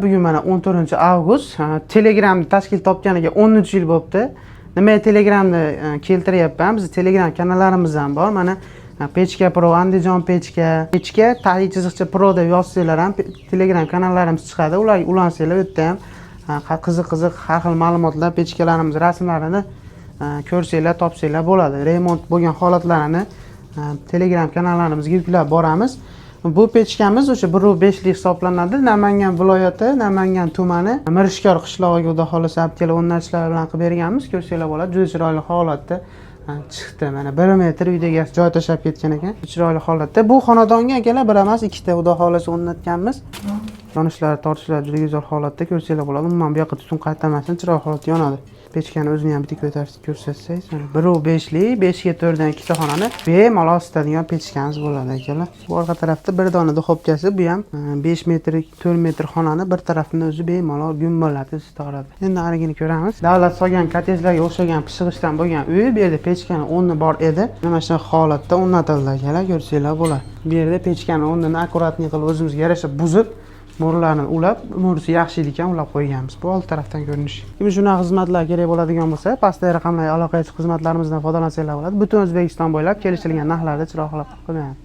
Bugun mana 14-avgust. Telegramni tashkil topganiga 13 yil bo'libdi. Nimaga Telegramni keltiryapman? Biz Telegram kanallarimiz ham bor. Mana Pechka Pro, Andijon Pechka, _Pro deb yozsanglar ham Telegram kanallarimiz chiqadi. Ularga ulansanglar, u yerda ham qiziq har xil ma'lumotlar, pechkalarimiz rasmlarini ko'rsanglar, topsanglar bo'ladi. Remont bo'lgan holatlarini Telegram kanallarimizga yuklab boramiz. Bu pechkamiz o'sha 1.5 lik hisoblanadi. Namangan viloyati, Namangan tumani, Mirishkor qishlog'iga xudo xolasa telefonlarchilar bilan qilib berganmiz. Ko'rsanglar bo'ladi. Juda chiroyli holatda chiqdi. Mana 1 metr uydaga joy tashab ketgan ekan. Chiroyli holatda. Bu xonadonga akalar bir emas, ikkita xudo xolasa o'rnatganmiz. Yonishlari, tortishlari juda go'zal holatda. Ko'rsanglar bo'ladi. Umuman bu yoqqa tutun qaytarmasdan chiroyli holatda yonadi. Pechkani o'zini ham bitta ko'rsatsangiz, mana 1.5 lik, 5 ga 4 dan ikkita xonani bemalol isitadigan pechkamiz bo'ladi akalar. Bu orqa tarafda bir dona duxovkasi, bu ham 5 metr, 4 metr xonani bir tarafini o'zi bemalol gumballatib isita oladi. Endi arigini ko'ramiz. Davlat solgan kottejlarga o'xshagan pishig'ichdan bo'lgan uy, bu yerda pechkani o'rni bor edi. Mana shu holatda o'rnatildi akalar, ko'rsanglar bo'ladi. Bu yerda pechkani o'rnini akkuratlik qilib o'zimizga yarasha buzib, mo'rlarni ulab, mo'risi yaxshi ekan ulab qo'yganmiz. Bu old tarafdan ko'rinishi. Kim shunaqa xizmatlar kerak bo'ladigan bo'lsa, pastdagi raqamlarga aloqa qilib xizmatlarimizdan foydalansanglar bo'ladi. Butun O'zbekiston bo'ylab kelishilgan narxlarda chiroqlab qo'yamiz.